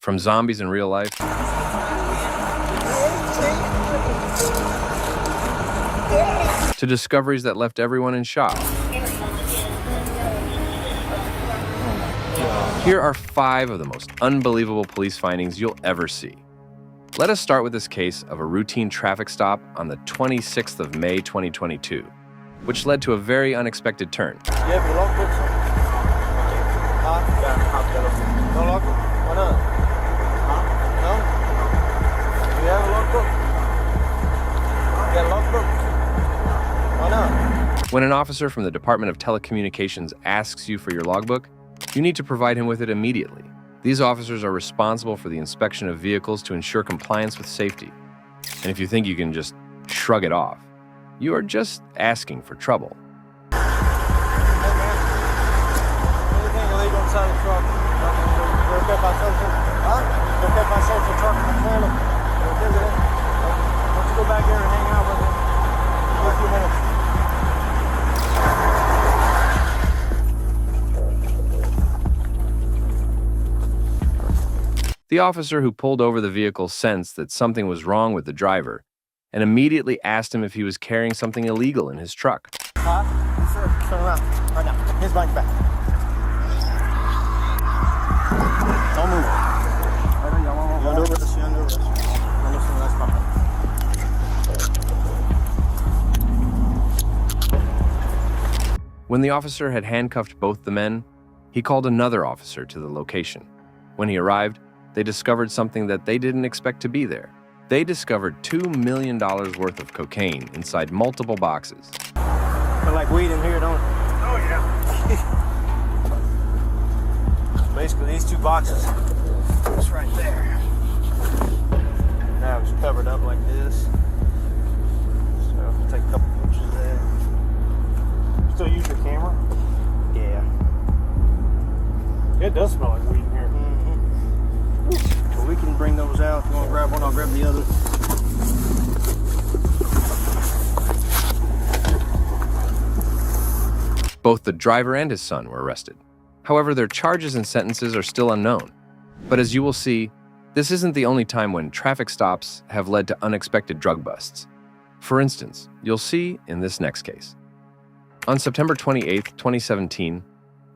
From zombies in real life to discoveries that left everyone in shock. Here are 5 of the most unbelievable police findings you'll ever see. Let us start with this case of a routine traffic stop on the 26th of May 2022, which led to a very unexpected turn. You have your logbook, sir? No logbook? Why not? No? Do you have a logbook? You got a logbook? Why not? When an officer from the Department of Telecommunications asks you for your logbook, you need to provide him with it immediately. These officers are responsible for the inspection of vehicles to ensure compliance with safety. And if you think you can just shrug it off, you are just asking for trouble. Hey, man. Anything illegal inside the truck? You okay if I search it? Huh? You okay if I search the truck and the trailer? You okay with it? Why don't you go back there and hang out with me for a few minutes? The officer who pulled over the vehicle sensed that something was wrong with the driver and immediately asked him if he was carrying something illegal in his truck. Huh? Sir, turn around. Right now. Here's my back. Don't move. You're under arrest. You're under arrest. Listen, that's fine. When the officer had handcuffed both the men, he called another officer to the location. When he arrived, they discovered something that they didn't expect to be there. They discovered $2 million worth of cocaine inside multiple boxes. Feel like weed in here, don't it? Oh, yeah. Basically, these 2 boxes. It's right there. Now it's covered up like this. So I'll take a couple pictures of that. Still use your camera? Yeah. It does smell like weed in here. So we can bring those out. If you want to grab one, I'll grab the other. Both the driver and his son were arrested. However, their charges and sentences are still unknown. But as you will see, this isn't the only time when traffic stops have led to unexpected drug busts. For instance, you'll see in this next case. On September 28, 2017,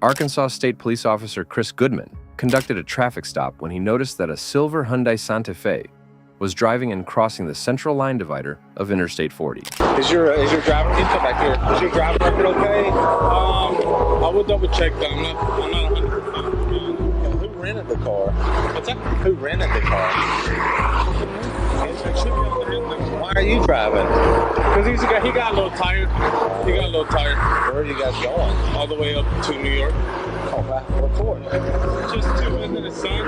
Arkansas State Police Officer Chris Goodman conducted a traffic stop when he noticed that a silver Hyundai Santa Fe was driving and crossing the central line divider of Interstate 40. Is your driver? You come back here. Is your driver record okay? I would double check that. I'm not 100%. Who rented the car? What's that? Who rented the car? It should be on the business. Why are you driving? Because he got a little tired. He got a little tired. Where are you guys going? All the way up to New York. Oh, what for? Just to visit his son.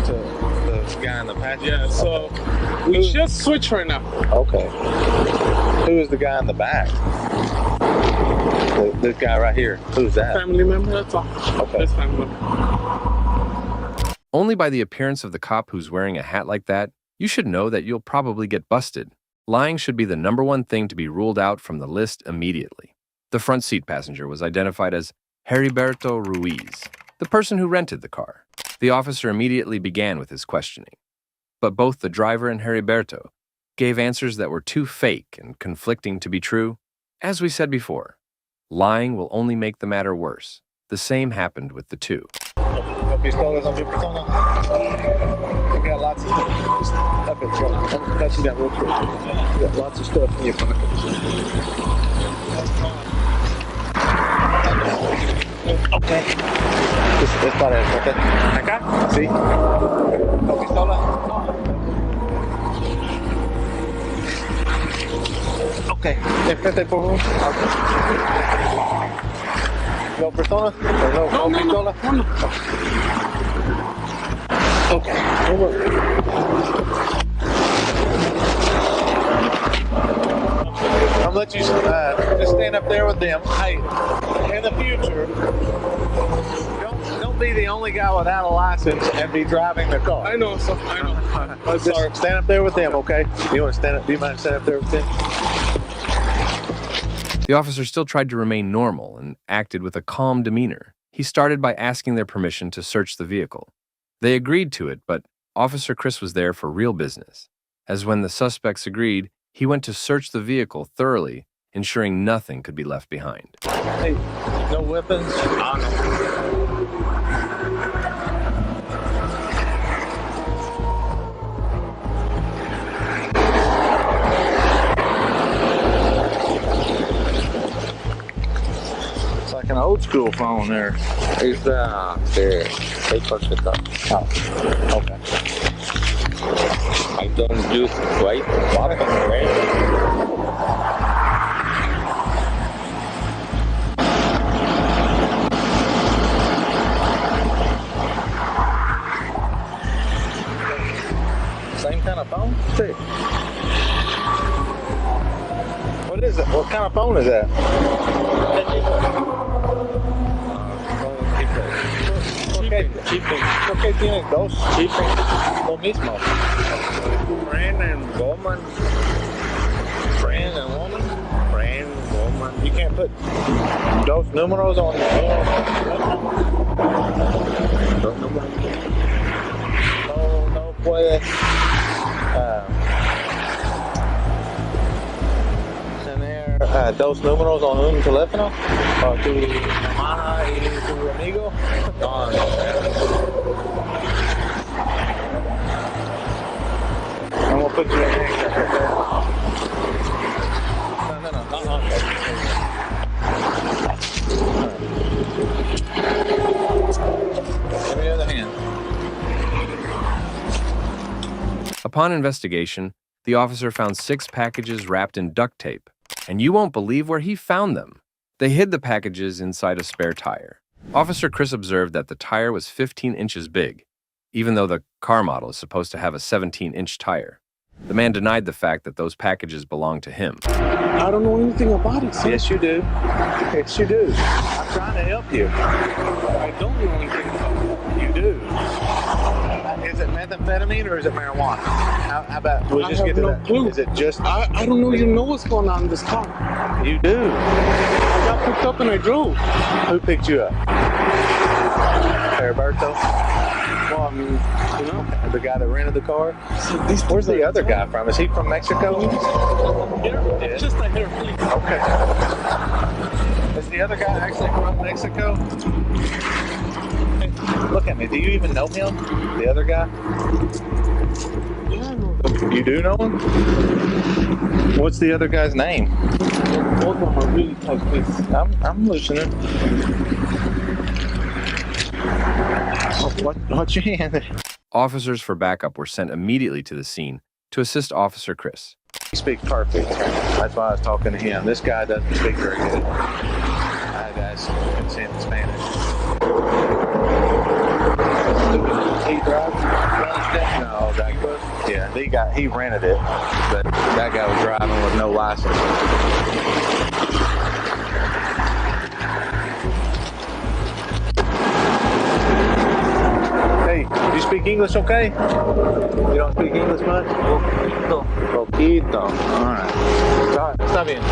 To the guy in the passenger? Yeah, so we just switch right now. Okay. Who is the guy in the back? This guy right here. Who's that? Family member, that's all. Okay. That's family member. Only by the appearance of the cop who's wearing a hat like that, you should know that you'll probably get busted. Lying should be the #1 thing to be ruled out from the list immediately. The front seat passenger was identified as Heriberto Ruiz, the person who rented the car. The officer immediately began with his questioning. But both the driver and Heriberto gave answers that were too fake and conflicting to be true. As we said before, lying will only make the matter worse. The same happened with the two. No pistolas on your persona? You got lots of stuff. Up in front. Let me touch you down real quick. You got lots of stuff in your pockets. Okay. Es para el okay. ¿Acá? Sí. ¿No pistola? Okay. Enfrente, por favor. No persona? No pistola? No. Okay. Over. I'll let you just stand up there with them. Hey, in the future, don't be the only guy without a license and be driving the car. I know, so I know. I'm Just sorry. stand up there with them, okay? You want to stand up? Do you mind standing up there with them? The officer still tried to remain normal and acted with a calm demeanor. He started by asking their permission to search the vehicle. They agreed to it, but Officer Chris was there for real business, as when the suspects agreed, he went to search the vehicle thoroughly, ensuring nothing could be left behind. Hey, no weapons? It's like an old school phone there. It's the paper setup. Oh, okay. I don't use white button, right? Same kind of phone? See. What is it? What kind of phone is that? ¿Por qué tienes dos? Lo mismo. Friend and woman. Friend and woman? Friend, woman. You can't put dos números on Don't know what. no puedes tener dos números en un teléfono o tu hermana y tu amigo. No, no. I'm gonna put you in there. No. Give me the other hand. Upon investigation, the officer found 6 packages wrapped in duct tape, and you won't believe where he found them. They hid the packages inside a spare tire. Officer Chris observed that the tire was 15 inches big, even though the car model is supposed to have a 17-inch tire. The man denied the fact that those packages belonged to him. I don't know anything about it, sir. Yes, you do. Yes, you do. I'm trying to help you. I don't know anything about it. You do. Is it methamphetamine or is it marijuana? How about we I just have get to no that? clue. Is it just I don't know. You know what's going on in this car. you do? I got picked up and I drove. Who picked you up? Heriberto? Well, I mean, you know. The guy that rented the car? So these Where's the people other guy from? Is he from Mexico? Here? Yeah. Just a hair, please. Okay. Is the other guy actually from Mexico? Hey, look at me. Do you even know him? The other guy? Yeah, I know. You do know him? What's the other guy's name? Both of them are really tight, please. I'm listening. What's your hand? Officers for backup were sent immediately to the scene to assist Officer Chris. He speaks perfect. That's why I was talking to him. This guy doesn't speak very good. I guys can see him in Spanish. He drives? No, he rented it, but that guy was driving with no license. Hey, you speak English okay? You don't speak English much? Poquito. Alright. Está bien.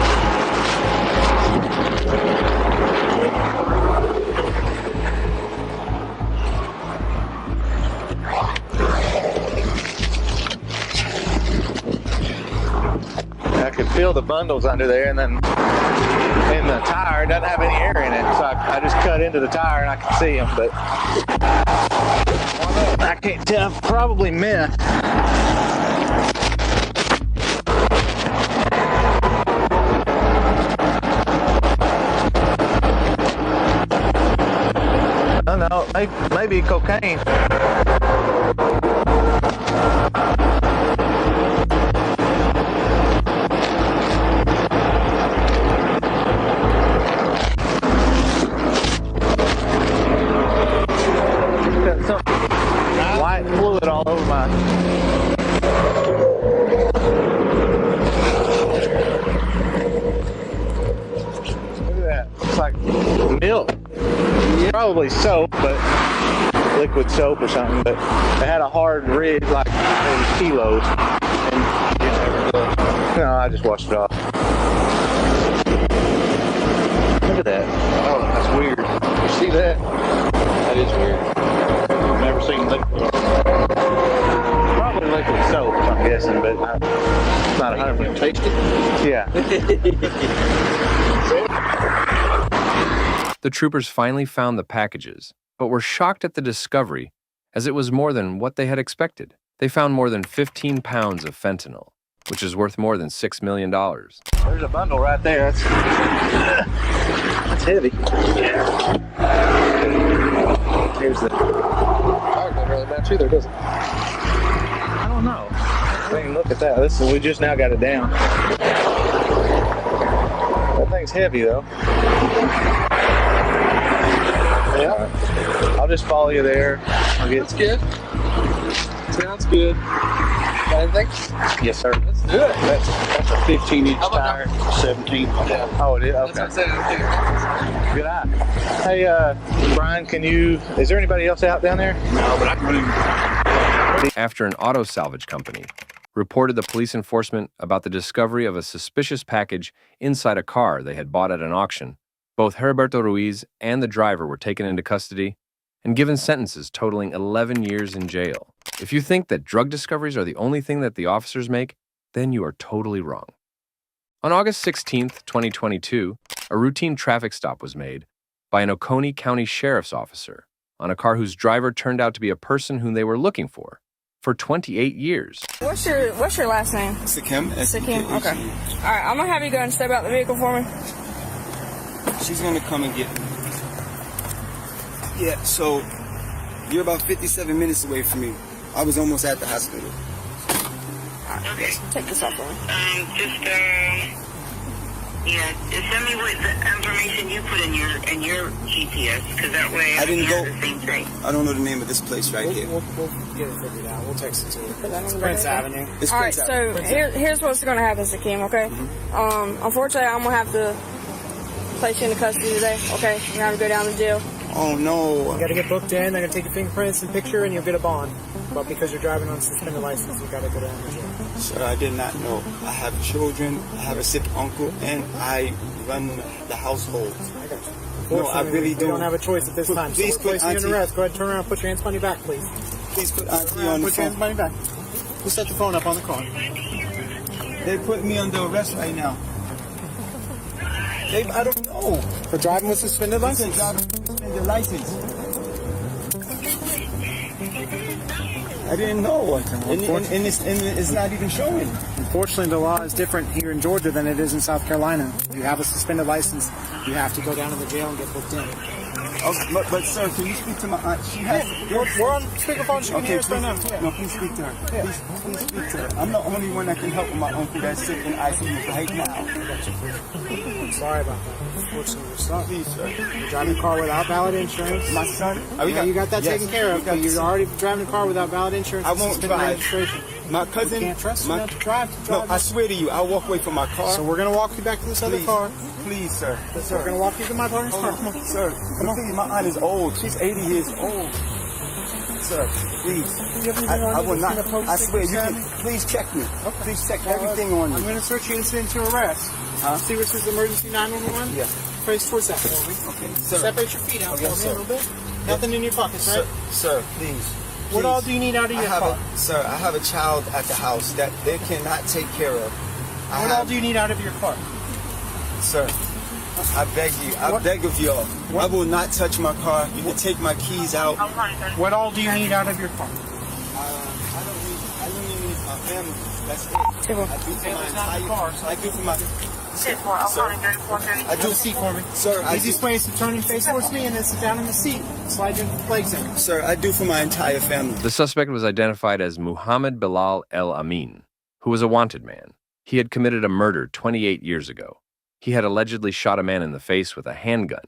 I could feel the bundles under there, and then in the tire, it doesn't have any air in it, so I just cut into the tire and I could see them, but I can't tell. Probably meth. No, maybe cocaine. Got some white fluid all over my. Look at that. Looks like milk. Probably soap, but liquid soap or something. But it had a hard ridge, like it was kilos. And you never looked. No, I just washed it off. Look at that. Oh, that's weird. You see that? That is weird. never seen liquid. Probably liquid soap, I'm guessing, but it's not 100%. Taste it? Yeah. The troopers finally found the packages, but were shocked at the discovery, as it was more than what they had expected. They found more than 15 pounds of fentanyl, which is worth more than $6 million. There's a bundle right there. That's heavy. Yeah. Here's the. Fire doesn't really match either, does it? I don't know. I mean, look at that. We just now got it down. That thing's heavy though. Yeah. I'll just follow you there. That's good. Sounds good. Got anything? Yes, sir. Let's do it. That's a 15-inch tire. 17. Yeah. Oh, it is? That's Okay. what I'm saying. Good eye. Hey, Brian, is there anybody else out down there? No, but I can really. After an auto salvage company reported the police enforcement about the discovery of a suspicious package inside a car they had bought at an auction, both Heriberto Ruiz and the driver were taken into custody and given sentences totaling 11 years in jail. If you think that drug discoveries are the only thing that the officers make, then you are totally wrong. On August 16, 2022, a routine traffic stop was made by an Oconee County Sheriff's officer on a car whose driver turned out to be a person whom they were looking for 28 years. What's your last name? Sakim. Sakim. Okay. All right, I'm gonna have you go and step out the vehicle for me. She's gonna come and get me. Yeah, so you're about 57 minutes away from me. I was almost at the hospital. Okay. Take this off for me. Just send me what the information you put in your GPS, because that way I didn't go. the same thing. I don't know the name of this place right here. We'll get it figured out. We'll text it to you. It's Prince Avenue. It's All right, Prince so Avenue. here's what's gonna happen, Sakim. Okay. Unfortunately, I'm gonna have to place you into custody today. Okay. You're gonna have to go down to jail. Oh no. You gotta get booked in. They're gonna take your fingerprints and picture, and you'll get a bond. But because you're driving on suspended license, you gotta go down to jail. Sir, I did not know. I have children, I have a sick uncle, and I run the household. I got you. No, I really We do. don't have a choice at this time. Please So we're put placing you in Auntie- arrest. Go ahead and turn around. Put your hands behind your back, please. Please put Turn Auntie around, on the put your hands phone. behind your back. We'll set the phone up on the car. They put me under arrest right now. I don't know. For driving with suspended I said license. driver suspended license. I didn't know. And it's not even showing. Unfortunately, the law is different here in Georgia than it is in South Carolina. You have a suspended license, you have to go down to the jail and get booked in. But sir, can you speak to my aunt? She has. We're on speakerphone. She can hear us right now. Yeah. No, please speak to her. Please speak to her. I'm the only one that can help my uncle that's sick in ICU right now. I'm sorry about that. Unfortunately, we're stuck. Please, sir. You're driving a car without valid insurance. My son. You got that taken care of. But you're already driving a car without valid insurance. I and won't suspended drive. registration. My cousin. You can't trust you not to drive. No, I swear to you, I'll walk away from my car. So we're gonna walk you back to this other Please. car. Please, sir. We're gonna walk you to my partner's car. Come on. Sir, come on. Please, my aunt is old. She's 80 years old. Sir, please. I will not. I swear, you can. Please check me. Please check everything on I'm me. gonna search you incident to arrest. See where it says emergency 911? Yeah. Face towards that for me. Okay, sir. Separate your feet out Okay, for me sir. a little bit. Nothing in your pockets, right? Sir, please. What all do you need out of your car? Sir, I have a child at the house that they cannot take care of. What all do you need out of your car? Sir, I beg you. I beg of y'all. I will not touch my car. You can take my keys out. What all do you need out of your car? I don't need my family. That's it. I do for my entire. I do for my. Sir, I do a seat for me. Sir, I Easiest do, way is to turn your face towards me and then sit down in the seat. Slide your legs in. sir, I do for my entire family. The suspect was identified as Muhammad Bilal El Amin, who was a wanted man. He had committed a murder 28 years ago. He had allegedly shot a man in the face with a handgun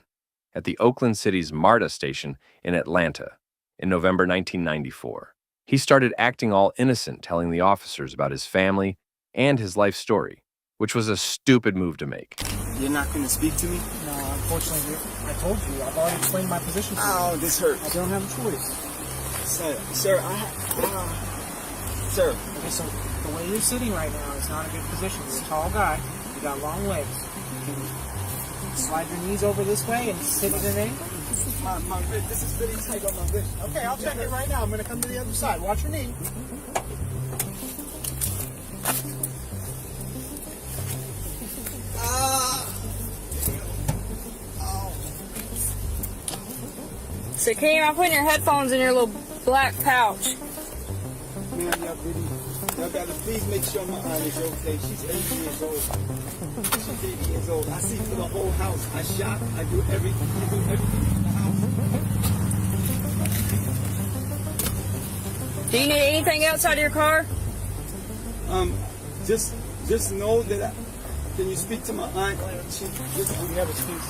at the Oakland City's MARTA station in Atlanta in November 1994. He started acting all innocent, telling the officers about his family and his life story, which was a stupid move to make. You're not going to speak to me? No, unfortunately, I told you. I've already explained my position to you. Ow, this hurts. I don't have a choice. Sir, sir. Okay, so the way you're sitting right now is not a good position. You're a tall guy. You got long legs. You can slide your knees over this way and sit at an angle. My wrist. This is really tight on my wrist. Okay, I'll check it right now. I'm gonna come to the other side. Watch your knee. So, Keem, I'm putting your headphones in your little black pouch. Man, y'all gotta please make sure my aunt is okay. She's 80 years old. She's 80 years old. I see for the whole house. I shop. I do everything. I do everything in the house. Do you need anything else out of your car? Just know that. Can you speak to my aunt? We have a speech.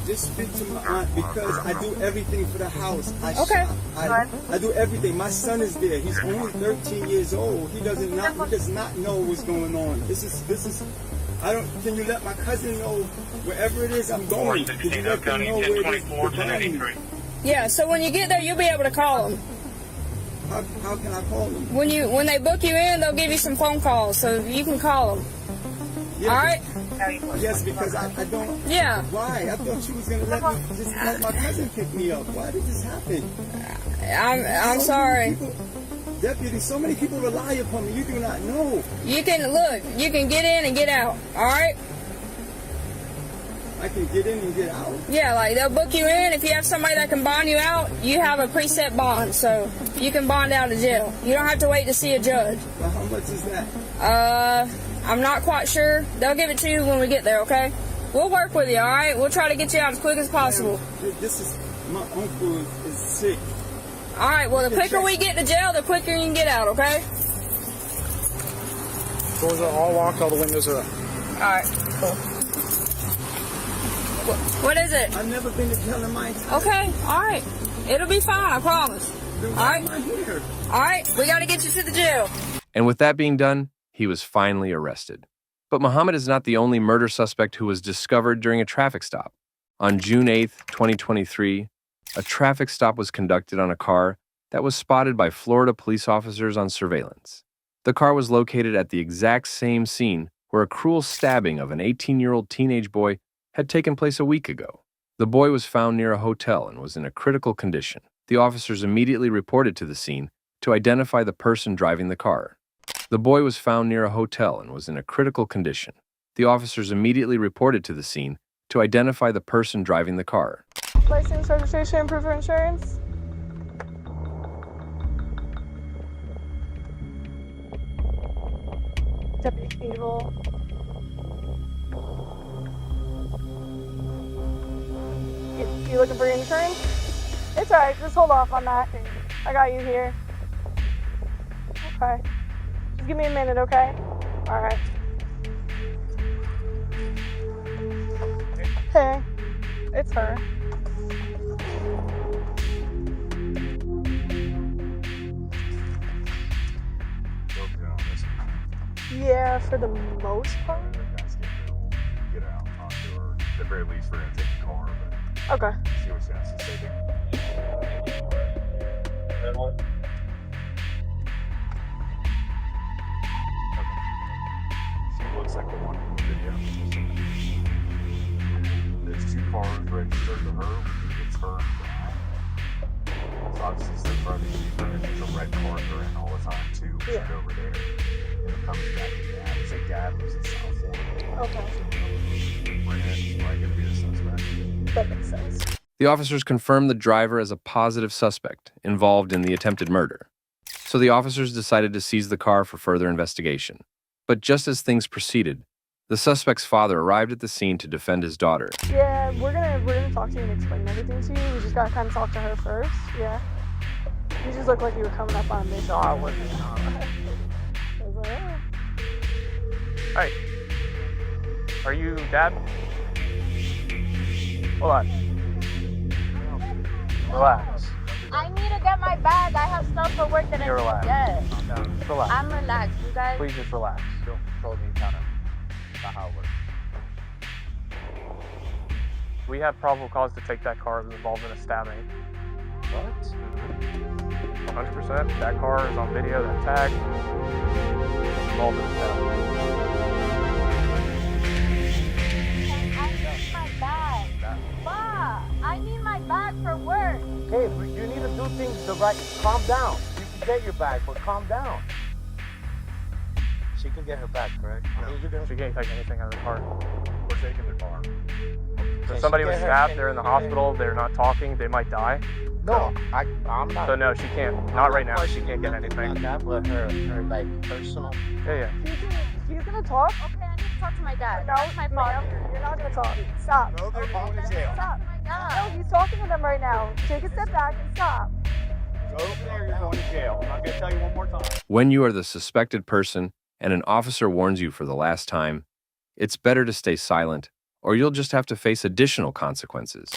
Just speak to my aunt because I do everything for the house. I Okay. shop. I do everything. My son is there. He's only 13 years old. He does not know what's going on. This is. I don't. Can you let my cousin know wherever it is I'm going? Can you let them know where it is? Yeah. So when you get there, you'll be able to call them. How can I call them? When they book you in, they'll give you some phone calls, so you can call them. Yeah, All right. Yes, because I don't. Yeah. Why? I thought she was gonna let my cousin pick me up. Why did this happen? I'm sorry. Deputy, so many people rely upon me. You do not know. You can get in and get out. All right. I can get in and get out. Yeah, like they'll book you in. If you have somebody that can bond you out, you have a preset bond, so you can bond out of jail. You don't have to wait to see a judge. Well, how much is that? I'm not quite sure. They'll give it to you when we get there, okay? We'll work with you, all right? We'll try to get you out as quick as possible. This is my uncle is sick. All right. Well, the quicker we get to jail, the quicker you can get out, okay? Doors are all locked. All the windows are up. All right. Cool. What is it? I've never been to jail in my entire Okay. All right. It'll be fine. I promise. Then All why right. am I here? All right. We got to get you to the jail. And with that being done, he was finally arrested. But Muhammad is not the only murder suspect who was discovered during a traffic stop. On June 8th, 2023, a traffic stop was conducted on a car that was spotted by Florida police officers on surveillance. The car was located at the exact same scene where a cruel stabbing of an 18-year-old teenage boy had taken place a week ago. The boy was found near a hotel and was in a critical condition. The officers immediately reported to the scene to identify the person driving the car. The boy was found near a hotel and was in a critical condition. The officers immediately reported to the scene to identify the person driving the car. License, registration, proof of insurance. Deputy Evil. You looking for your insurance? It's alright, just hold off on that. I got you here. Okay. Just give me a minute, okay? Alright. Hey, it's her. Yeah, for the most part. Get out, talk to her. At the very least, we're gonna take the car, but Okay. see what she has to say. That one? Okay. So it looks like the one in the video. There's two cars registered to her. We think it's her and Brian. So obviously it's the front of the Jeep, and there's a red car in all the time too. Which is over there. And it comes back to Dad. It's like Dad lives in South Florida. Okay. We're gonna be the suspect. That makes sense. The officers confirmed the driver as a positive suspect involved in the attempted murder. So the officers decided to seize the car for further investigation. But just as things proceeded, the suspect's father arrived at the scene to defend his daughter. Yeah, we're gonna talk to you and explain everything to you. We just gotta kind of talk to her first. Yeah. You just look like you were coming up on a mission. No, I wasn't. I was like, oh. Hey, are you Dad? Hold on. Relax. I need to get my bag. I have stuff for work that I You're need relaxed. to get. No, relax. I'm relaxed. You guys. Please just relax. Don't control the encounter. Not how it works. We have probable cause to take that car. It was involved in a stabbing. What? 100%. That car is on video. That tag was involved in a stabbing. Can I get my bag for work. Okay, but you need to do things the right. Calm down. You can get your bag, but calm down. She can get her bag, correct? She can't take anything out of the car. We're taking the car. So somebody was stabbed, they're in the hospital, they're not talking, they might die. No, I'm not. So no, she can't. Not right now. She can't get anything. Not that, but her like personal. Yeah. She's gonna talk. Okay, I need to talk to my dad. No, That's my father. you're not gonna talk. Stop. No, they're going to jail. Stop. Oh my No, God. he's talking to them right now. Take a step back and stop. Go over there, you're going to jail. I'm not going to tell you one more time. When you are the suspected person and an officer warns you for the last time, it's better to stay silent, or you'll just have to face additional consequences.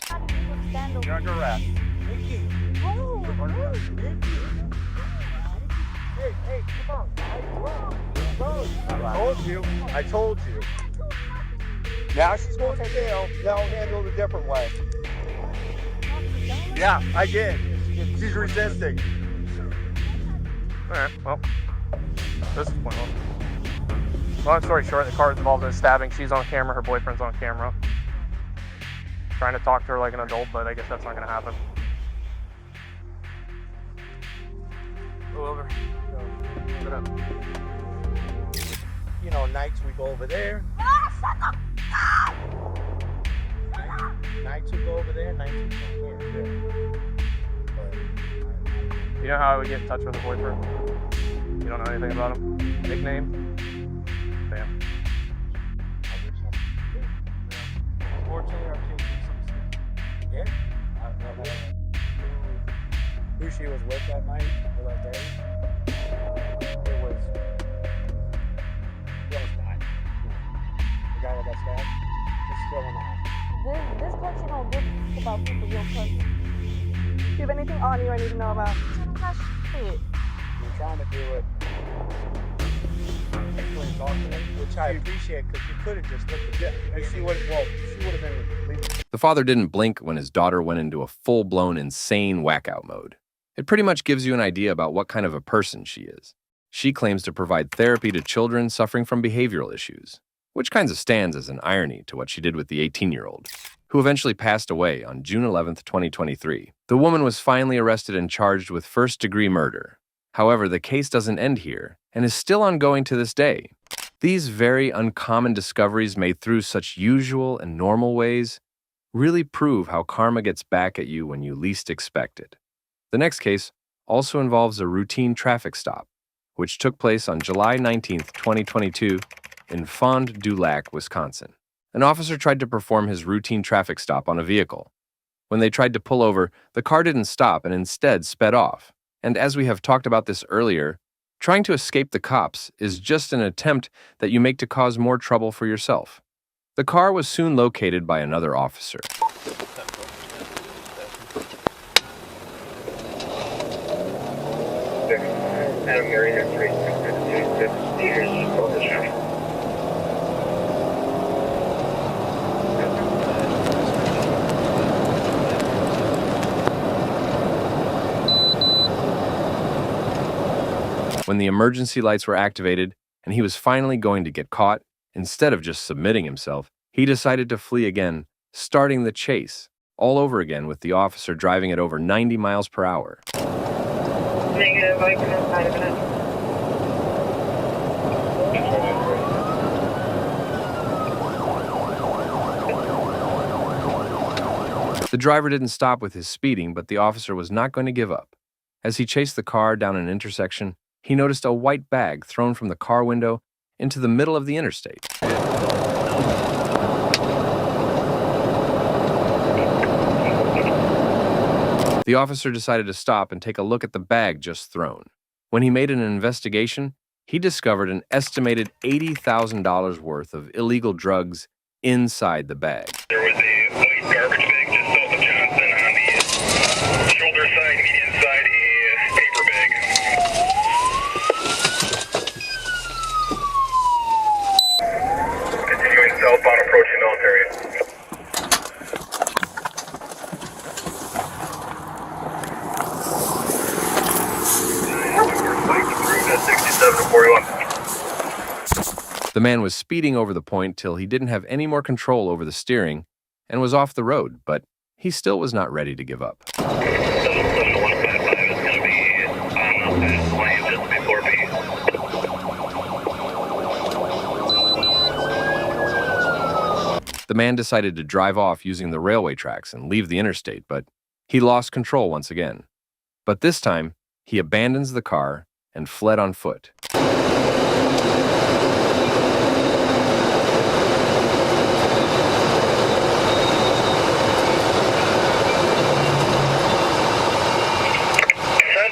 You're under arrest. Hey, come on. I told you. Now she's going to jail. Now I'll handle it a different way. Yeah, I did. She's resisting. Alright, well, this is pointless. Long story short, the car is involved in a stabbing. She's on camera, her boyfriend's on camera. Trying to talk to her like an adult, but I guess that's not going to happen. Go over. Sit up. You know, nights we go over there. Nights we go over there, nights we come here. You know how I would get in touch with her boyfriend? You don't know anything about him? Nickname? Damn. Unfortunately, our kids do some. Yeah. Who she was with that night or that day? It was. The guy that got stabbed is still in the hospital. This country don't give about people real country. Do you have anything on you I need to know about? You're trying to do it. Which I appreciate, because you could have just looked at it. And she would have been leaving. The father didn't blink when his daughter went into a full-blown insane whack-out mode. It pretty much gives you an idea about what kind of a person she is. She claims to provide therapy to children suffering from behavioral issues, which kinds of stands as an irony to what she did with the 18-year-old, who eventually passed away on June 11th, 2023. The woman was finally arrested and charged with first-degree murder. However, the case doesn't end here and is still ongoing to this day. These very uncommon discoveries made through such usual and normal ways really prove how karma gets back at you when you least expect it. The next case also involves a routine traffic stop, which took place on July 19th, 2022 in Fond du Lac, Wisconsin. An officer tried to perform his routine traffic stop on a vehicle. When they tried to pull over, the car didn't stop and instead sped off. And as we have talked about this earlier, trying to escape the cops is just an attempt that you make to cause more trouble for yourself. The car was soon located by another officer. When the emergency lights were activated and he was finally going to get caught, instead of just submitting himself, he decided to flee again, starting the chase all over again with the officer driving at over 90 miles per hour. Negative, I can find a minute. The driver didn't stop with his speeding, but the officer was not going to give up. As he chased the car down an intersection, he noticed a white bag thrown from the car window into the middle of the interstate. The officer decided to stop and take a look at the bag just thrown. When he made an investigation, he discovered an estimated $80,000 worth of illegal drugs inside the bag. There was a white garbage bag just south of Johnson on the shoulder side, median side, a paper bag. Continuing southbound, approaching military. Through to 67 to 41. The man was speeding over the point till he didn't have any more control over the steering and was off the road, but he still was not ready to give up. Social 155 is going to be on the fast lane just before me. The man decided to drive off using the railway tracks and leave the interstate, but he lost control once again. But this time, he abandons the car and fled on foot.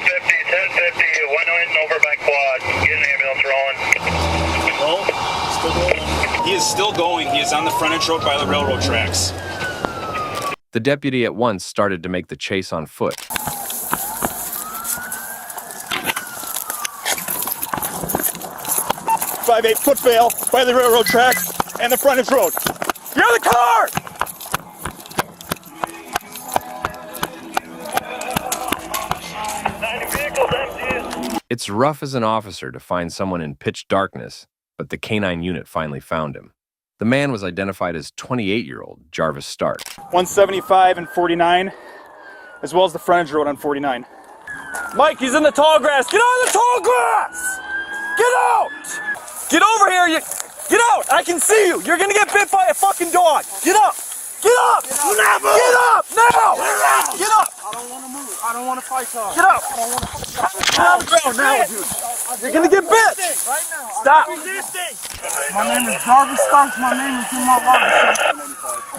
1050, one in over by quad. Get an ambulance rolling. Still going. He is still going. He is on the frontage road by the railroad tracks. The deputy at once started to make the chase on foot. 5-8 foot bail by the railroad tracks and the frontage road. You're the car! It's rough as an officer to find someone in pitch darkness, but the canine unit finally found him. The man was identified as 28-year-old Jarvis Stark. 175 and 49, as well as the frontage road on 49. Mike, he's in the tall grass. Get out of the tall grass! Get out! Get over here! Get out! I can see you! You're gonna get bit by a fucking dog! Get up! Get up! Get up! Get up! Now! Get up! I don't want to move. I don't want to fight y'all. Get up! I don't want to fight. Get on the ground now, dude! You're gonna get bit! Right now. Stop! My name is Jarvis Starks. My name is in my wallet.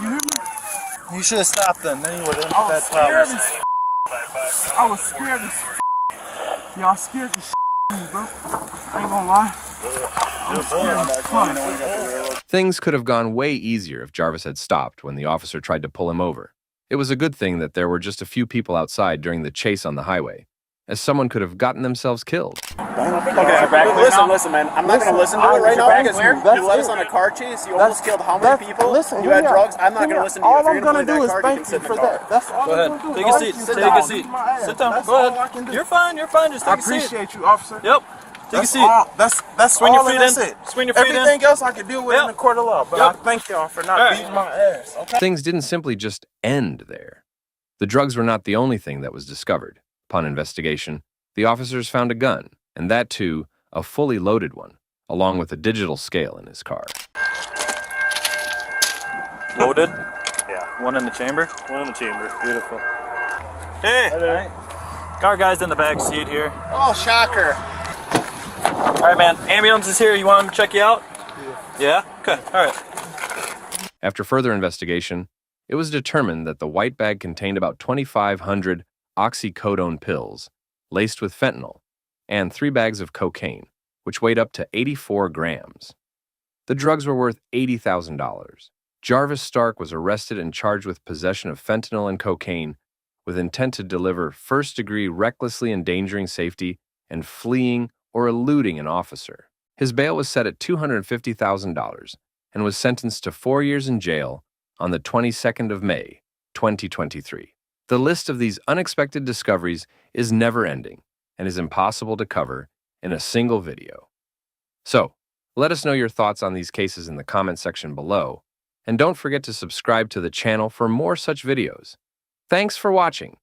You hear me? You should have stopped them. Then you would have I was had scared problems. as I was scared as y'all scared the me, bro. I ain't gonna lie. I'm scared as fuck. Things could have gone way easier if Jarvis had stopped when the officer tried to pull him over. It was a good thing that there were just a few people outside during the chase on the highway, as someone could have gotten themselves killed. Okay, listen, man. I'm not going to listen to it right now because you led us on a car chase. You almost killed how many people? You had drugs. I'm not going to listen to you. All I'm gonna do is thank you for that. That's all I'm gonna do. Take a seat. Take a seat. Sit down. Go ahead. You're fine. You're fine. Just I take a seat. appreciate you, officer. Yep. Take a seat. That's Swing your all, feet and that's in. it. Swing your feet in. Everything else I can deal with in the court of law, but Yep. I thank y'all for not All right. beating my ass. Okay. Things didn't simply just end there. The drugs were not the only thing that was discovered. Upon investigation, the officers found a gun, and that too, a fully loaded one, along with a digital scale in his car. Loaded? Yeah. One in the chamber? One in the chamber. Beautiful. Hey! Car guy's in the back seat here. Oh, shocker. Alright, man. Ambulance is here. You want him to check you out? Yeah? Okay. Alright. After further investigation, it was determined that the white bag contained about 2,500 oxycodone pills laced with fentanyl and 3 bags of cocaine, which weighed up to 84 grams. The drugs were worth $80,000. Jarvis Stark was arrested and charged with possession of fentanyl and cocaine with intent to deliver first-degree recklessly endangering safety and fleeing or eluding an officer. His bail was set at $250,000 and was sentenced to 4 years in jail on the 22nd of May, 2023. The list of these unexpected discoveries is never-ending and is impossible to cover in a single video. So, let us know your thoughts on these cases in the comment section below, and don't forget to subscribe to the channel for more such videos. Thanks for watching.